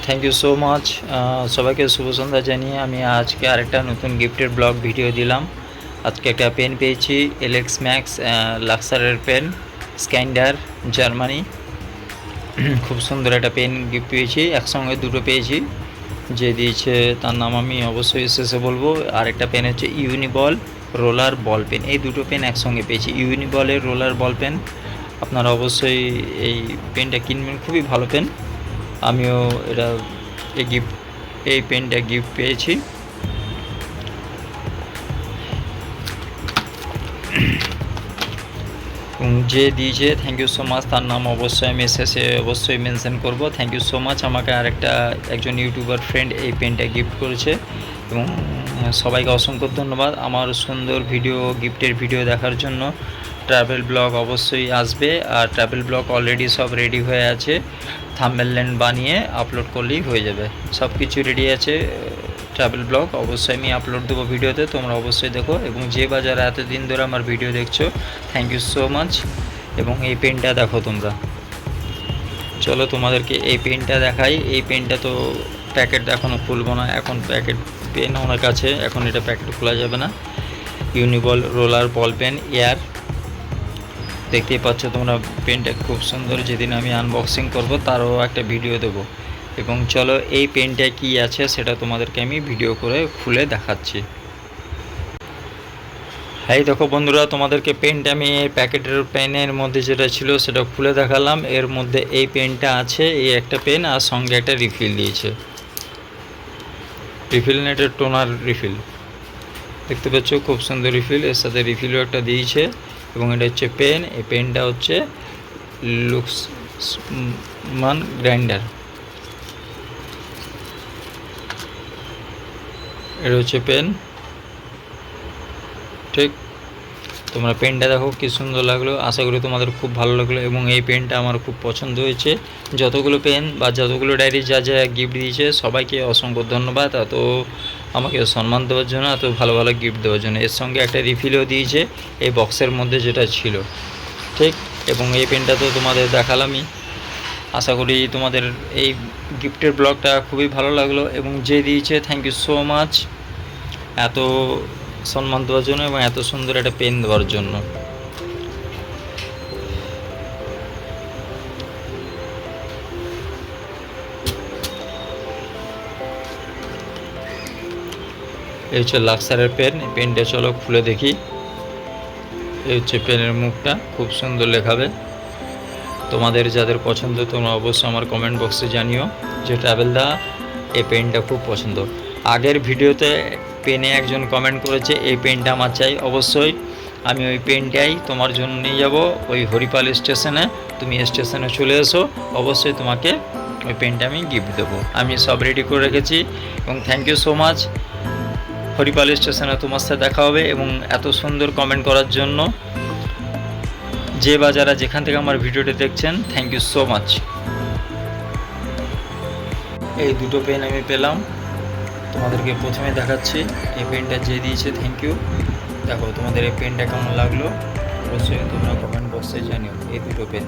Thank you so much. সবাইকে শুভ সন্ধ্যা জানিয়ে আমি আজকে আরেকটা নতুন গিফটের ব্লগ ভিডিও দিলাম। আজকে একটা পেন পেয়েছি, এলএক্স ম্যাক্স লাক্সারের পেন, স্ক্যান্ডার, জার্মানি। খুব সুন্দর একটা পেন গিফট পেয়েছি, একসঙ্গে দুটো পেয়েছি। যে দিয়েছে তার নাম আমি অবশ্যই শেষে বলবো। আরেকটা পেন হচ্ছে ইউনিবল রোলার বল পেন। এই দুটো পেন একসঙ্গে পেয়েছি। ইউনিবলের রোলার বল পেন, আপনারা অবশ্যই এই পেনটা কিনবেন, খুবই ভালো পেন। আমিও এটা এই পেনটা গিফট পেয়েছি। যে দিয়েছে থ্যাংক ইউ সো মাচ, তার নাম অবশ্যই আমি শেষে অবশ্যই মেনশন করব। Thank you so much. আমাকে একজন ইউটিউবার ফ্রেন্ড এই পেনটা গিফট করেছে এবং সবাইকে অসংখ্য ধন্যবাদ আমার সুন্দর গিফটের ভিডিও দেখার জন্য। ট্রাভেল ব্লগ অবশ্যই আসবে, আর ট্রাভেল ব্লগ অলরেডি সব রেডি হয়ে আছে। থাম্বনেল বানিয়ে আপলোড করলেই হয়ে যাবে, সব কিছু রেডি আছে। ট্রাভেল ব্লগ অবশ্যই আমি আপলোড দেবো ভিডিওতে, তোমরা অবশ্যই দেখো। এবং যে বাজারে এতদিন ধরে আমার ভিডিও দেখছো, থ্যাংক ইউ সো মাচ। এবং এই পেনটা দেখো তোমরা, চলো তোমাদেরকে এই পেনটা দেখাই। এই পেনটা তো প্যাকেট এখনও খুলবো না, এখন প্যাকেট পেন অনেক আছে, এখন এটা প্যাকেট খোলা যাবে না। ইউনিবল রোলার বল পেন এয়ার, দেখতেই পাচ্ছ তোমরা পেনটা খুব সুন্দর। যেদিন আমি আনবক্সিং করব তারও একটা ভিডিও দেবো। এবং চলো এই পেনটা কি আছে সেটা তোমাদেরকে আমি ভিডিও করে খুলে দেখাচ্ছি। এই দেখো বন্ধুরা, তোমাদেরকে পেনটা আমি প্যাকেটের পেনের মধ্যে যেটা ছিল সেটা খুলে দেখালাম। এর মধ্যে এই পেনটা আছে, এই একটা পেন, আর সঙ্গে একটা রিফিল দিয়েছে। রিফিল নেটের টোনার রিফিল, দেখতে পাচ্ছ খুব সুন্দর রিফিল। এর সাথে রিফিলও একটা দিয়েছে। এবং এটা হচ্ছে পেন। এই পেনটা হচ্ছে লুক্সমান গ্রাইন্ডার। এটা হচ্ছে পেন, ঠিক। তোমরা পেনটা দেখো কি সুন্দর লাগলো, আশা করি তোমাদের খুব ভালো লাগলো। এবং এই পেনটা আমার খুব পছন্দ হয়েছে। যতগুলো পেন বা যতগুলো ডায়েরি যা যা গিফট দিয়েছে সবাইকে অসংখ্য ধন্যবাদ, এত আমাকে সম্মান দেওয়ার জন্য, এত ভালো ভালো গিফট দেওয়ার জন্য। এর সঙ্গে একটা রিফিলও দিয়েছে এই বক্সের মধ্যে যেটা ছিল, ঠিক। এবং এই পেনটা তো তোমাদের দেখালামই। আশা করি তোমাদের এই গিফটের ব্লগটা খুবই ভালো লাগলো। এবং যে দিয়েছে থ্যাংক ইউ সো মাচ, এত সম্মান দেওয়ার জন্য এবং এত সুন্দর একটা পেন দেওয়ার জন্য। এই হচ্ছে লাক্সারের পেন। এই পেনটা চলো খুলে দেখি। এই হচ্ছে পেনের মুখটা, খুব সুন্দর লেখাবে। তোমাদের যাদের পছন্দ তোমরা অবশ্যই আমার কমেন্ট বক্সে জানিও যে ট্রাভেলদা এই পেনটা খুব পছন্দ। আগের ভিডিওতে পেনে একজন কমেন্ট করেছে এই পেনটা আমার চাই। অবশ্যই আমি ওই পেনটাই তোমার জন্য নিয়ে যাব ওই হরিপাল স্টেশনে। তুমি স্টেশনে চলে এসো, অবশ্যই তোমাকে ওই পেনটা আমি গিফট দেবো। আমি সব রেডি করে রেখেছি। এবং thank you so much. Haripal স্টেশনে তোমার সাথে দেখা হবে। এবং এত সুন্দর কমেন্ট করার জন্য যে বা যারা যেখান থেকে আমার ভিডিওটি দেখছেন, থ্যাংক ইউ সো মাচ। এই দুটো পেন আমি পেলাম, তোমাদেরকে প্রথমে দেখাচ্ছি। এই পেনটা যে দিয়েছে থ্যাংক ইউ। দেখো তোমাদের এই পেনটা কেমন লাগলো অবশ্যই তোমরা কমেন্ট বক্সে জানিও। এই দুটো পেন।